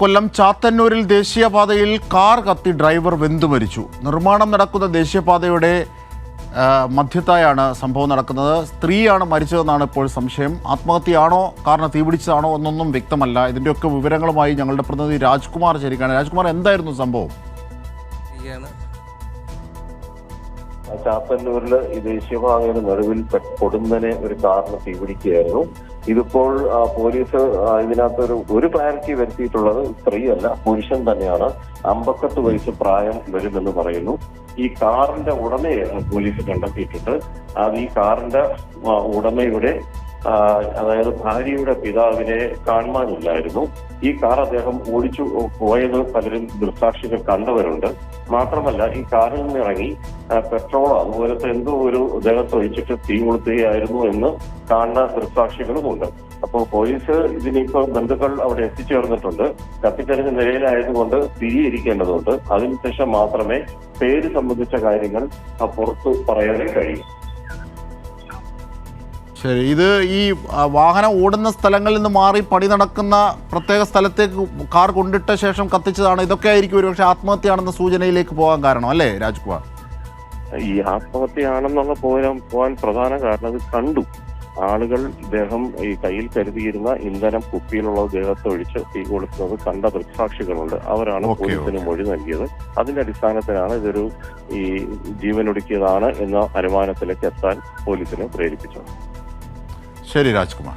കൊല്ലം ചാത്തന്നൂരിൽ ദേശീയപാതയിൽ കാർ കത്തി ഡ്രൈവർ വെന്തുമരിച്ചു. നിർമ്മാണം നടക്കുന്ന ദേശീയപാതയുടെ മധ്യത്തായാണ് സംഭവം നടക്കുന്നത്. സ്ത്രീയാണ് മരിച്ചതെന്നാണ് ഇപ്പോൾ സംശയം. ആത്മഹത്യയാണോ, കാറിന് തീപിടിച്ചതാണോ എന്നൊന്നും വ്യക്തമല്ല. ഇതിൻ്റെയൊക്കെ വിവരങ്ങളുമായി ഞങ്ങളുടെ പ്രതിനിധി രാജ്കുമാർ ചേരുകയാണ്. രാജ്കുമാർ, എന്തായിരുന്നു സംഭവം? ചാത്തന്നൂരിൽ ഈ ദേശീയപാതയുടെ നടുവിൽ പൊടുന്നനെ ഒരു കാറിന് തീപിടിക്കുകയായിരുന്നു. ഇതിപ്പോൾ പോലീസ് ഇതിനകത്തൊരു ക്ലാരിറ്റി വരുത്തിയിട്ടുള്ളത് സ്ത്രീയല്ല, പുരുഷൻ തന്നെയാണ്. 58 വയസ്സ് പ്രായം വരുമെന്ന് പറയുന്നു. ഈ കാറിന്റെ ഉടമയെ പോലീസ് കണ്ടെത്തിയിട്ടുണ്ട്. ഈ കാറിന്റെ ഉടമയുടെ അതായത് ഭാര്യയുടെ പിതാവിനെ കാണുവാനില്ലായിരുന്നു. ഈ കാർ അദ്ദേഹം ഓടിച്ചു പോയത് പലരും ദൃക്സാക്ഷികൾ കണ്ടവരുണ്ട്. മാത്രമല്ല, ഈ കാറിൽ നിന്ന് ഇറങ്ങി പെട്രോളോ അതുപോലത്തെ എന്തോ ഒരു ദേഹത്ത് ഒഴിച്ചിട്ട് തീ കൊളുത്തുകയായിരുന്നു എന്ന് കാണുന്ന ദൃക്സാക്ഷികളുമുണ്ട്. അപ്പോൾ പോലീസ് ഇതിനിപ്പോൾ ബന്ധുക്കൾ അവിടെ എത്തിച്ചേർന്നിട്ടുണ്ട്. കത്തിക്കരിഞ്ഞ നിലയിലായതുകൊണ്ട് തിരിയിരിക്കേണ്ടതുണ്ട്. അതിനുശേഷം മാത്രമേ പേര് സംബന്ധിച്ച കാര്യങ്ങൾ പുറത്തു പറയാനേ കഴിയൂ. ശരി, ഇത് ഈ വാഹനം ഓടുന്ന സ്ഥലങ്ങളിൽ നിന്ന് മാറി പണി നടക്കുന്ന പ്രത്യേക സ്ഥലത്തേക്ക് കാർ കൊണ്ടിട്ട ശേഷം കത്തിച്ചതാണ്. ഇതൊക്കെ ആയിരിക്കും ഒരുപക്ഷെ ആത്മഹത്യയാണെന്ന സൂചനയിലേക്ക് പോകാൻ കാരണം, അല്ലേ രാജ്കുമാർ? ഈ ആത്മഹത്യയാണെന്നുള്ള പോകാൻ പ്രധാന കാരണം ഇത് കണ്ടു. ആളുകൾ ഇദ്ദേഹം ഈ കയ്യിൽ കരുതിയിരുന്ന ഇന്ധനം കുപ്പിയിലുള്ള ദേഹത്തൊഴിച്ച് തീ കൊടുക്കുന്നത് കണ്ട ദൃക്സാക്ഷികളുണ്ട്. അവരാണ് പോലീസിന് മൊഴി നൽകിയത്. അതിന്റെ അടിസ്ഥാനത്തിലാണ് ഇതൊരു ഈ ജീവനൊടുക്കിയതാണ് എന്ന അനുമാനത്തിലേക്ക് എത്താൻ പോലീസിനെ പ്രേരിപ്പിച്ചത്. ശരി രാജ്കുമാർ.